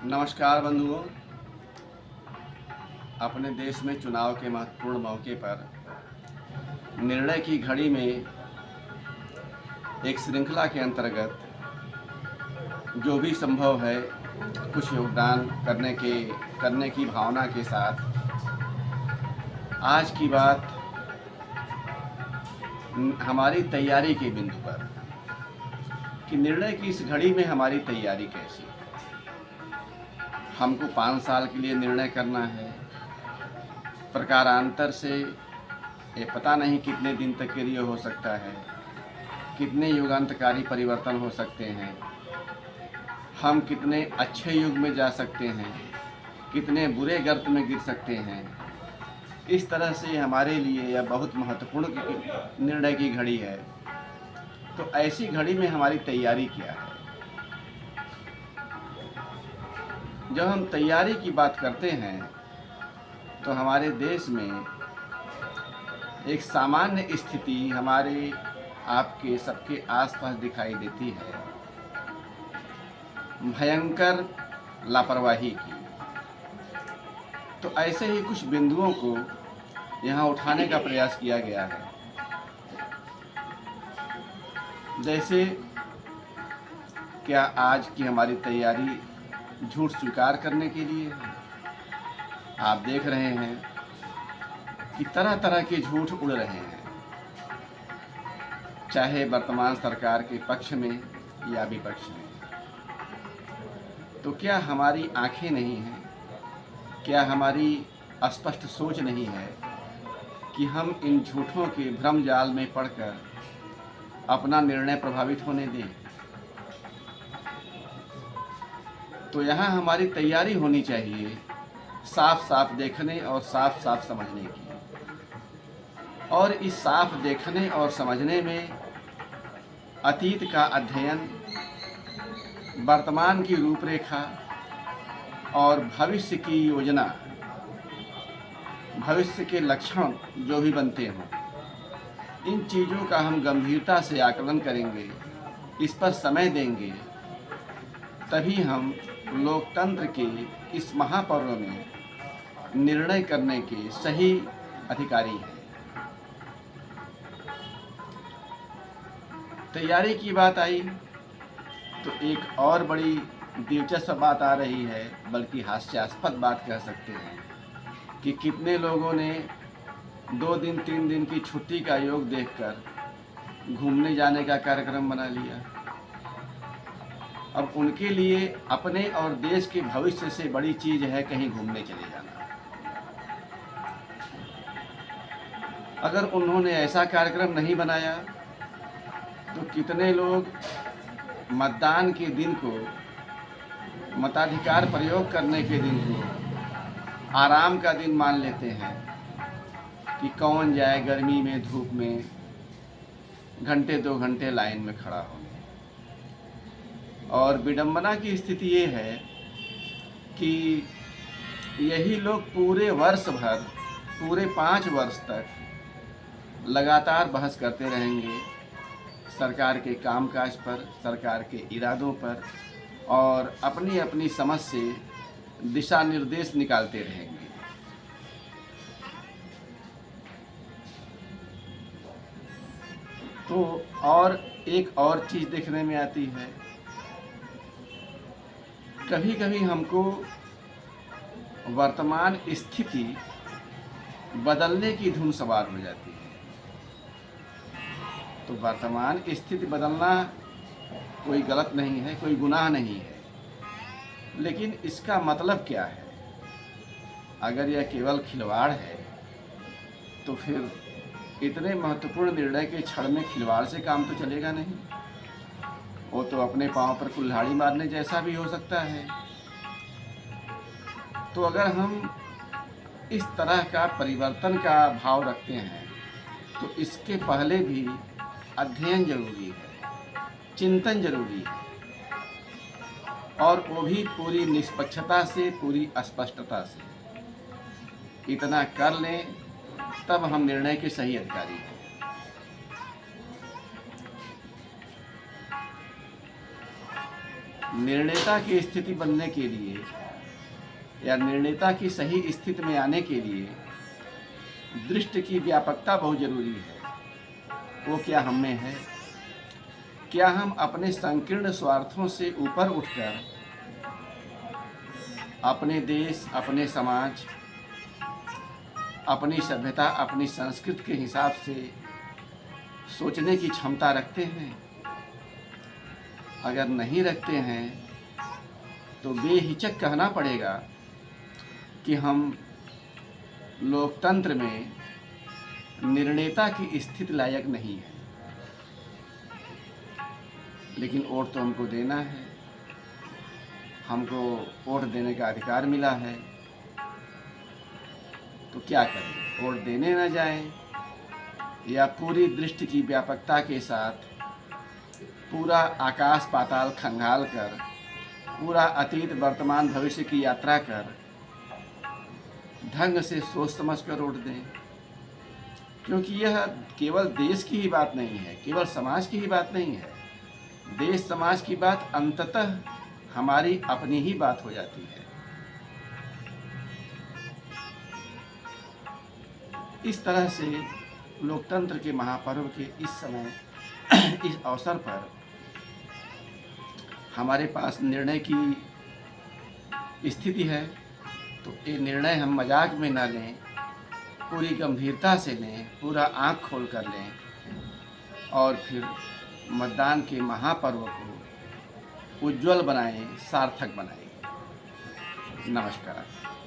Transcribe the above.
नमस्कार बंधुओं। अपने देश में चुनाव के महत्वपूर्ण मौके पर निर्णय की घड़ी में एक श्रृंखला के अंतर्गत जो भी संभव है कुछ योगदान करने की भावना के साथ आज की बात हमारी तैयारी के बिंदु पर कि निर्णय की इस घड़ी में हमारी तैयारी कैसी। हमको 5 साल के लिए निर्णय करना है। प्रकारांतर से ये पता नहीं कितने दिन तक के लिए हो सकता है, कितने युगांतकारी परिवर्तन हो सकते हैं, हम कितने अच्छे युग में जा सकते हैं, कितने बुरे गर्त में गिर सकते हैं। इस तरह से हमारे लिए यह बहुत महत्वपूर्ण निर्णय की घड़ी है। तो ऐसी घड़ी में हमारी तैयारी क्या है? जब हम तैयारी की बात करते हैं तो हमारे देश में एक सामान्य स्थिति हमारे आपके सबके आसपास दिखाई देती है, भयंकर लापरवाही की। तो ऐसे ही कुछ बिंदुओं को यहाँ उठाने का प्रयास किया गया है। जैसे क्या आज की हमारी तैयारी झूठ स्वीकार करने के लिए है? आप देख रहे हैं कि तरह तरह के झूठ उड़ रहे हैं, चाहे वर्तमान सरकार के पक्ष में या विपक्ष में। तो क्या हमारी आंखें नहीं हैं, क्या हमारी स्पष्ट सोच नहीं है कि हम इन झूठों के भ्रम जाल में पड़कर अपना निर्णय प्रभावित होने दें? तो यहाँ हमारी तैयारी होनी चाहिए साफ साफ देखने और साफ साफ समझने की। और इस साफ देखने और समझने में अतीत का अध्ययन, वर्तमान की रूपरेखा और भविष्य की योजना, भविष्य के लक्षण जो भी बनते हों, इन चीज़ों का हम गंभीरता से आकलन करेंगे, इस पर समय देंगे, तभी हम लोकतंत्र के इस महापर्व में निर्णय करने के सही अधिकारी हैं। तैयारी की बात आई तो एक और बड़ी दिलचस्प बात आ रही है, बल्कि हास्यास्पद बात कह सकते हैं, कि कितने लोगों ने 2 दिन 3 दिन की छुट्टी का योग देखकर घूमने जाने का कार्यक्रम बना लिया। अब उनके लिए अपने और देश के भविष्य से बड़ी चीज़ है कहीं घूमने चले जाना। अगर उन्होंने ऐसा कार्यक्रम नहीं बनाया तो कितने लोग मतदान के दिन को, मताधिकार प्रयोग करने के दिन को आराम का दिन मान लेते हैं कि कौन जाए गर्मी में, धूप में घंटे 2 घंटे लाइन में खड़ा हो। और विडंबना की स्थिति ये है कि यही लोग पूरे वर्ष भर, पूरे 5 वर्ष तक लगातार बहस करते रहेंगे सरकार के कामकाज पर, सरकार के इरादों पर, और अपनी अपनी समझ से दिशा निर्देश निकालते रहेंगे। तो और एक और चीज़ देखने में आती है, कभी कभी हमको वर्तमान स्थिति बदलने की धुन सवार हो जाती है। तो वर्तमान स्थिति बदलना कोई गलत नहीं है, कोई गुनाह नहीं है, लेकिन इसका मतलब क्या है? अगर यह केवल खिलवाड़ है तो फिर इतने महत्वपूर्ण निर्णय के क्षण में खिलवाड़ से काम तो चलेगा नहीं। वो तो अपने पाँव पर कुल्हाड़ी मारने जैसा भी हो सकता है। तो अगर हम इस तरह का परिवर्तन का भाव रखते हैं तो इसके पहले भी अध्ययन जरूरी है, चिंतन जरूरी है, और वो भी पूरी निष्पक्षता से, पूरी स्पष्टता से। इतना कर लें तब हम निर्णय के सही अधिकारी हैं। निर्णेता की स्थिति बनने के लिए या निर्णेता की सही स्थिति में आने के लिए दृष्टि की व्यापकता बहुत जरूरी है। वो क्या हम में है? क्या हम अपने संकीर्ण स्वार्थों से ऊपर उठकर अपने देश, अपने समाज, अपनी सभ्यता, अपनी संस्कृति के हिसाब से सोचने की क्षमता रखते हैं? अगर नहीं रखते हैं तो बेहिचक कहना पड़ेगा कि हम लोकतंत्र में निर्णेता की स्थिति लायक नहीं है। लेकिन वोट तो हमको देना है, हमको वोट देने का अधिकार मिला है, तो क्या करें? वोट देने न जाएं या पूरी दृष्टि की व्यापकता के साथ पूरा आकाश पाताल खंगाल कर, पूरा अतीत वर्तमान भविष्य की यात्रा कर, ढंग से सोच समझ कर वोट दें? क्योंकि यह केवल देश की ही बात नहीं है, केवल समाज की ही बात नहीं है। देश समाज की बात अंततः हमारी अपनी ही बात हो जाती है। इस तरह से लोकतंत्र के महापर्व के इस समय इस अवसर पर हमारे पास निर्णय की स्थिति है, तो ये निर्णय हम मजाक में न लें, पूरी गंभीरता से लें, पूरा आँख खोल कर लें और फिर मतदान के महापर्व को उज्जवल बनाएं, सार्थक बनाएं। नमस्कार।